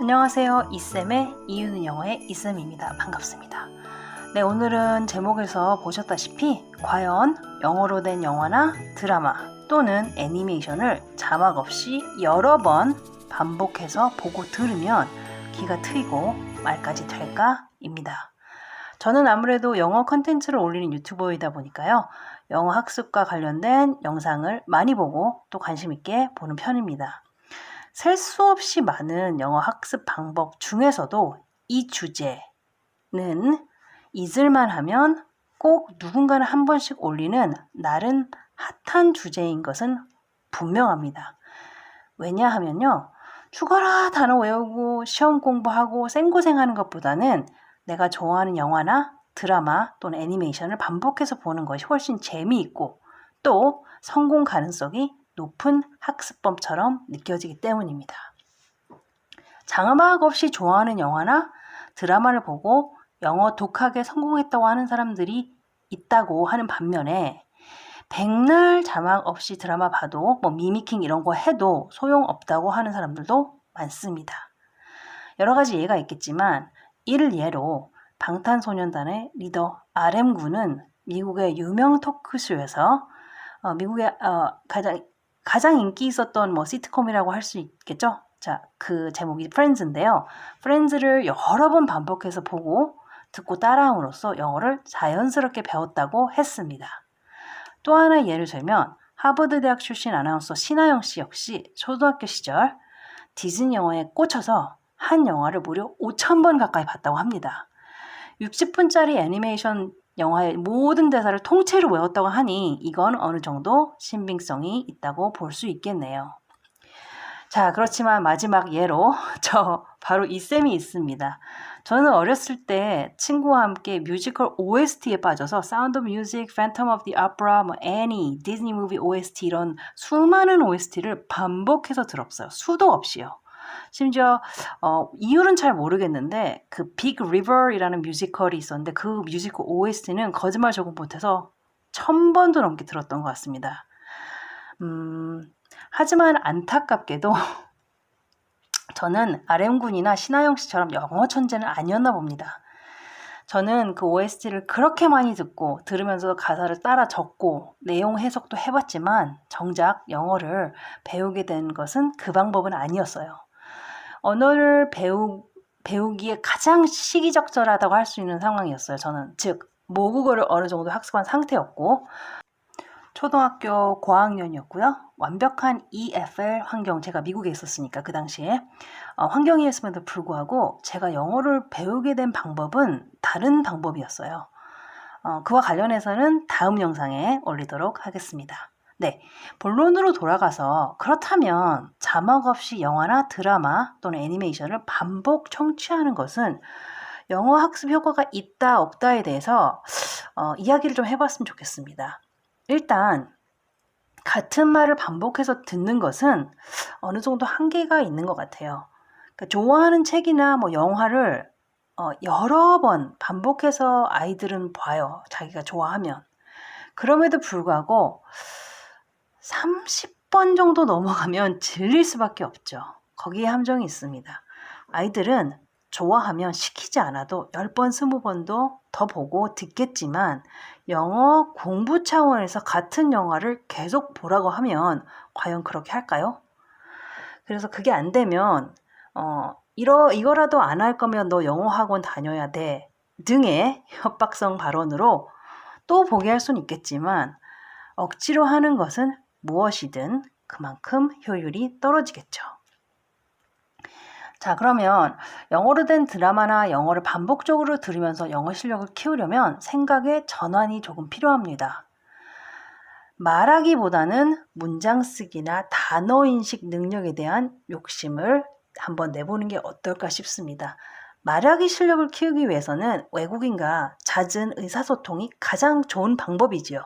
안녕하세요. 이쌤의 이유는 영어의 이쌤입니다. 반갑습니다. 네, 오늘은 제목에서 보셨다시피 과연 영어로 된 영화나 드라마 또는 애니메이션을 자막 없이 여러 번 반복해서 보고 들으면 귀가 트이고 말까지 될까? 입니다. 저는 아무래도 영어 컨텐츠를 올리는 유튜버이다 보니까요. 영어 학습과 관련된 영상을 많이 보고 또 관심 있게 보는 편입니다. 셀 수 없이 많은 영어 학습 방법 중에서도 이 주제는 잊을만 하면 꼭 누군가는 한 번씩 올리는 나름 핫한 주제인 것은 분명합니다. 왜냐하면요. 죽어라 단어 외우고 시험 공부하고 생고생하는 것보다는 내가 좋아하는 영화나 드라마 또는 애니메이션을 반복해서 보는 것이 훨씬 재미있고 또 성공 가능성이 높은 학습법처럼 느껴지기 때문입니다. 자막 없이 좋아하는 영화나 드라마를 보고 영어 독학에 성공했다고 하는 사람들이 있다고 하는 반면에 백날 자막 없이 드라마 봐도 미미킹 이런 거 해도 소용없다고 하는 사람들도 많습니다. 여러 가지 예가 있겠지만 이를 예로 방탄소년단의 리더 RM군은 미국의 유명 토크쇼에서 미국의 가장 인기 있었던 시트콤이라고 할 수 있겠죠? 자, 그 제목이 프렌즈인데요. 프렌즈를 여러 번 반복해서 보고 듣고 따라함으로써 영어를 자연스럽게 배웠다고 했습니다. 또 하나의 예를 들면 하버드 대학 출신 아나운서 신하영 씨 역시 초등학교 시절 디즈니 영화에 꽂혀서 한 영화를 무려 5,000번 가까이 봤다고 합니다. 60분짜리 애니메이션 영화의 모든 대사를 통째로 외웠다고 하니 이건 어느 정도 신빙성이 있다고 볼 수 있겠네요. 자, 그렇지만 마지막 예로 바로 이쌤이 있습니다. 저는 어렸을 때 친구와 함께 뮤지컬 OST에 빠져서 사운드 오브 뮤직, 팬텀 오브 디 오페라, 애니, 디즈니 무비 OST 이런 수많은 OST를 반복해서 들었어요. 수도 없이요. 심지어 이유는 잘 모르겠는데 그 빅 리버이라는 뮤지컬이 있었는데 그 뮤지컬 OST는 거짓말 조금 못해서 1,000번도 넘게 들었던 것 같습니다. 하지만 안타깝게도 저는 RM군이나 신하영 씨처럼 영어 천재는 아니었나 봅니다. 저는 그 OST를 그렇게 많이 듣고 들으면서 가사를 따라 적고 내용 해석도 해봤지만 정작 영어를 배우게 된 것은 그 방법은 아니었어요. 언어를 배우기에 가장 시기적절하다고 할 수 있는 상황이었어요. 저는 즉 모국어를 어느 정도 학습한 상태였고 초등학교 고학년이었고요. 완벽한 EFL 환경, 제가 미국에 있었으니까 그 당시에 환경이었음에도 불구하고 제가 영어를 배우게 된 방법은 다른 방법이었어요. 그와 관련해서는 다음 영상에 올리도록 하겠습니다. 네, 본론으로 돌아가서 그렇다면 자막 없이 영화나 드라마 또는 애니메이션을 반복 청취하는 것은 영어 학습 효과가 있다 없다에 대해서 이야기를 좀 해봤으면 좋겠습니다. 일단 같은 말을 반복해서 듣는 것은 어느 정도 한계가 있는 것 같아요. 그러니까 좋아하는 책이나 영화를 여러 번 반복해서 아이들은 봐요. 자기가 좋아하면. 그럼에도 불구하고 30번 정도 넘어가면 질릴 수밖에 없죠. 거기에 함정이 있습니다. 아이들은 좋아하면 시키지 않아도 10번, 20번도 더 보고 듣겠지만 영어 공부 차원에서 같은 영화를 계속 보라고 하면 과연 그렇게 할까요? 그래서 그게 안 되면 이거라도 안 할 거면 너 영어 학원 다녀야 돼 등의 협박성 발언으로 또 보게 할 수는 있겠지만 억지로 하는 것은 무엇이든 그만큼 효율이 떨어지겠죠. 자, 그러면 영어로 된 드라마나 영어를 반복적으로 들으면서 영어 실력을 키우려면 생각의 전환이 조금 필요합니다. 말하기보다는 문장 쓰기나 단어 인식 능력에 대한 욕심을 한번 내보는 게 어떨까 싶습니다. 말하기 실력을 키우기 위해서는 외국인과 잦은 의사소통이 가장 좋은 방법이지요.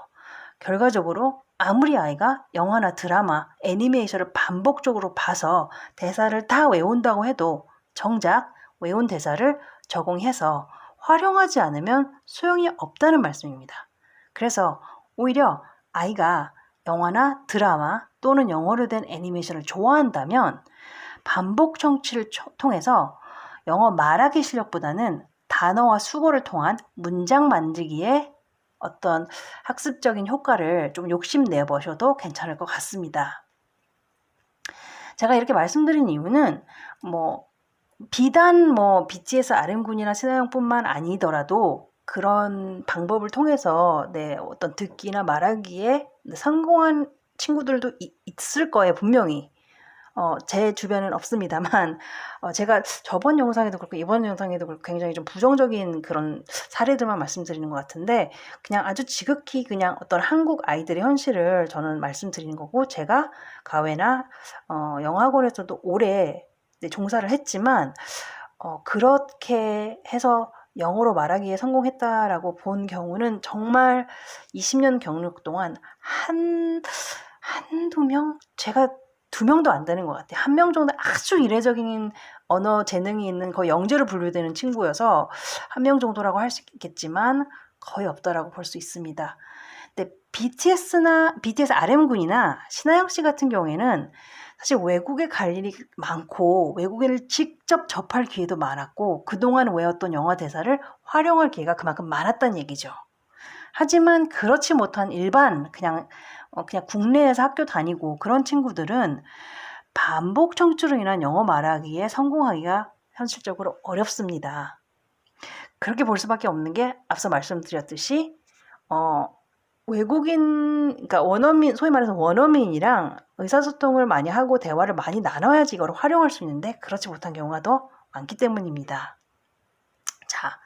결과적으로 아무리 아이가 영화나 드라마, 애니메이션을 반복적으로 봐서 대사를 다 외운다고 해도 정작 외운 대사를 적용해서 활용하지 않으면 소용이 없다는 말씀입니다. 그래서 오히려 아이가 영화나 드라마 또는 영어로 된 애니메이션을 좋아한다면 반복 청취를 통해서 영어 말하기 실력보다는 단어와 수거를 통한 문장 만들기에 어떤 학습적인 효과를 좀 욕심내 보셔도 괜찮을 것 같습니다. 제가 이렇게 말씀드린 이유는 비단 BTS RM군이나 신하영뿐만 아니더라도 그런 방법을 통해서 어떤 듣기나 말하기에 성공한 친구들도 있을 거예요, 분명히. 제 주변은 없습니다만 제가 저번 영상에도 그렇고 이번 영상에도 그렇고 굉장히 좀 부정적인 그런 사례들만 말씀드리는 것 같은데, 그냥 아주 지극히 그냥 어떤 한국 아이들의 현실을 저는 말씀드리는 거고, 제가 가외나 영어학원에서도 오래 종사를 했지만 그렇게 해서 영어로 말하기에 성공했다라고 본 경우는 정말 20년 경력 동안 한두 명? 제가 2명도 안 되는 것 같아요. 1명 정도 아주 이례적인 언어 재능이 있는 거의 영재로 분류되는 친구여서 1명 정도라고 할 수 있겠지만 거의 없다라고 볼 수 있습니다. 근데 BTS RM군이나 신하영 씨 같은 경우에는 사실 외국에 갈 일이 많고 외국인을 직접 접할 기회도 많았고 그동안 외웠던 영어 대사를 활용할 기회가 그만큼 많았다는 얘기죠. 하지만 그렇지 못한 일반 그냥 국내에서 학교 다니고 그런 친구들은 반복 청취로 인한 영어 말하기에 성공하기가 현실적으로 어렵습니다. 그렇게 볼 수밖에 없는 게 앞서 말씀드렸듯이 외국인, 그러니까 원어민, 소위 말해서 원어민이랑 의사소통을 많이 하고 대화를 많이 나눠야지 이걸 활용할 수 있는데 그렇지 못한 경우가 더 많기 때문입니다. 자,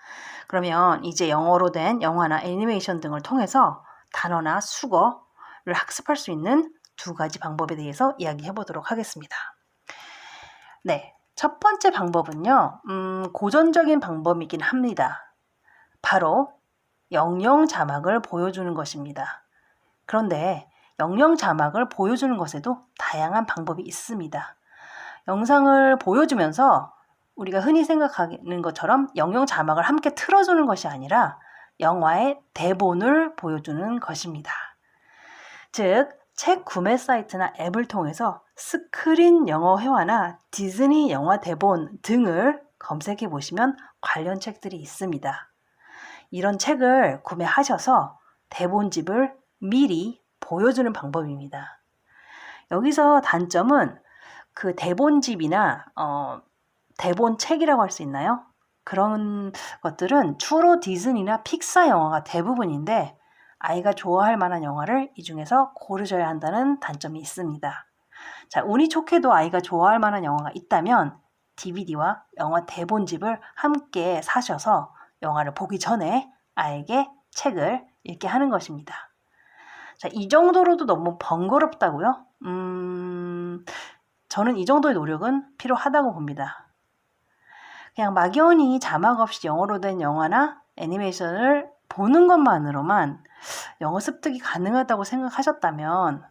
그러면 이제 영어로 된 영화나 애니메이션 등을 통해서 단어나 수거를 학습할 수 있는 2가지 방법에 대해서 이야기해 보도록 하겠습니다. 네, 첫 번째 방법은요, 고전적인 방법이긴 합니다. 바로 영영 자막을 보여주는 것입니다. 그런데 영영 자막을 보여주는 것에도 다양한 방법이 있습니다. 영상을 보여주면서 우리가 흔히 생각하는 것처럼 영영 자막을 함께 틀어주는 것이 아니라 영화의 대본을 보여주는 것입니다. 즉, 책 구매 사이트나 앱을 통해서 스크린 영어 회화나 디즈니 영화 대본 등을 검색해 보시면 관련 책들이 있습니다. 이런 책을 구매하셔서 대본집을 미리 보여주는 방법입니다. 여기서 단점은 그 대본집이나 대본책이라고 할 수 있나요? 그런 것들은 주로 디즈니나 픽사 영화가 대부분인데 아이가 좋아할 만한 영화를 이 중에서 고르셔야 한다는 단점이 있습니다. 자, 운이 좋게도 아이가 좋아할 만한 영화가 있다면 DVD와 영화 대본집을 함께 사셔서 영화를 보기 전에 아이에게 책을 읽게 하는 것입니다. 자, 이 정도로도 너무 번거롭다고요? 저는 이 정도의 노력은 필요하다고 봅니다. 그냥 막연히 자막 없이 영어로 된 영화나 애니메이션을 보는 것만으로만 영어 습득이 가능하다고 생각하셨다면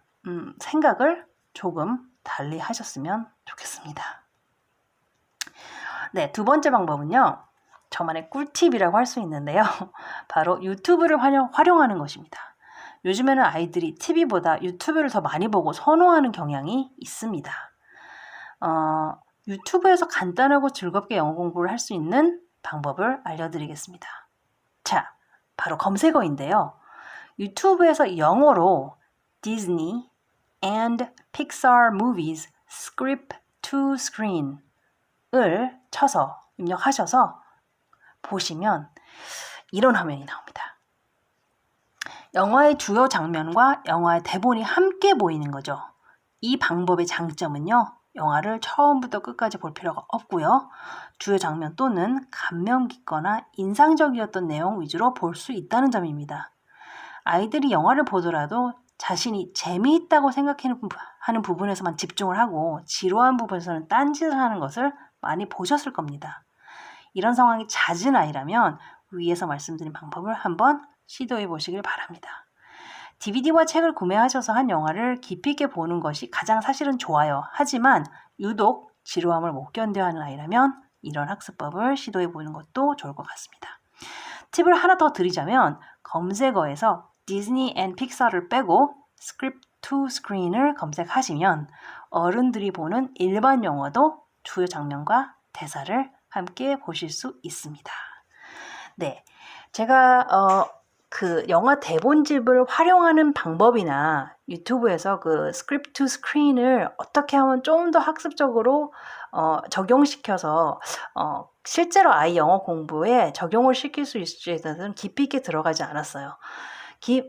생각을 조금 달리 하셨으면 좋겠습니다. 네, 2번째 방법은요, 저만의 꿀팁이라고 할 수 있는데요. 바로 유튜브를 활용하는 것입니다. 요즘에는 아이들이 TV보다 유튜브를 더 많이 보고 선호하는 경향이 있습니다. 유튜브에서 간단하고 즐겁게 영어 공부를 할 수 있는 방법을 알려드리겠습니다. 자, 바로 검색어인데요. 유튜브에서 영어로 Disney and Pixar Movies Script to Screen을 쳐서 입력하셔서 보시면 이런 화면이 나옵니다. 영화의 주요 장면과 영화의 대본이 함께 보이는 거죠. 이 방법의 장점은요, 영화를 처음부터 끝까지 볼 필요가 없고요. 주요 장면 또는 감명 깊거나 인상적이었던 내용 위주로 볼 수 있다는 점입니다. 아이들이 영화를 보더라도 자신이 재미있다고 생각하는 부분에서만 집중을 하고 지루한 부분에서는 딴짓을 하는 것을 많이 보셨을 겁니다. 이런 상황이 잦은 아이라면 위에서 말씀드린 방법을 한번 시도해 보시길 바랍니다. DVD와 책을 구매하셔서 한 영화를 깊이 있게 보는 것이 가장 사실은 좋아요. 하지만 유독 지루함을 못 견뎌야 하는 아이라면 이런 학습법을 시도해 보는 것도 좋을 것 같습니다. 팁을 하나 더 드리자면 검색어에서 디즈니 앤 픽사를 빼고 스크립트 투 스크린을 검색하시면 어른들이 보는 일반 영화도 주요 장면과 대사를 함께 보실 수 있습니다. 네, 제가 그 영화 대본집을 활용하는 방법이나 유튜브에서 그 스크립트 투 스크린을 어떻게 하면 좀 더 학습적으로 적용시켜서 실제로 아이 영어 공부에 적용을 시킬 수 있을지에 대해서는 깊이 있게 들어가지 않았어요.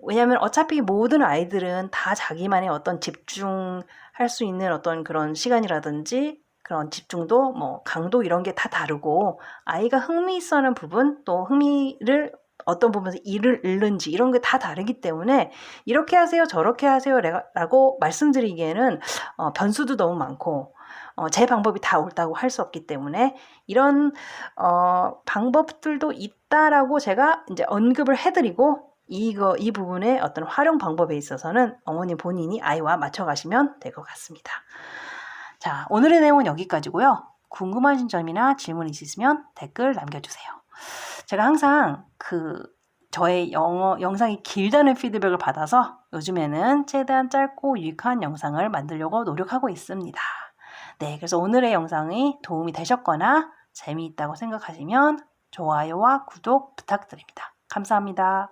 왜냐하면 어차피 모든 아이들은 다 자기만의 어떤 집중할 수 있는 어떤 그런 시간이라든지 그런 집중도 뭐 강도 이런 게 다 다르고 아이가 흥미있어 하는 부분 또 흥미를 어떤 부분에서 이를 잃는지 이런 게 다 다르기 때문에 이렇게 하세요 저렇게 하세요 라고 말씀드리기에는 변수도 너무 많고 제 방법이 다 옳다고 할 수 없기 때문에 이런 방법들도 있다라고 제가 이제 언급을 해드리고 이 부분의 어떤 활용 방법에 있어서는 어머니 본인이 아이와 맞춰가시면 될 것 같습니다. 자, 오늘의 내용은 여기까지고요. 궁금하신 점이나 질문 있으시면 댓글 남겨주세요. 제가 항상 저의 영어 영상이 길다는 피드백을 받아서 요즘에는 최대한 짧고 유익한 영상을 만들려고 노력하고 있습니다. 네, 그래서 오늘의 영상이 도움이 되셨거나 재미있다고 생각하시면 좋아요와 구독 부탁드립니다. 감사합니다.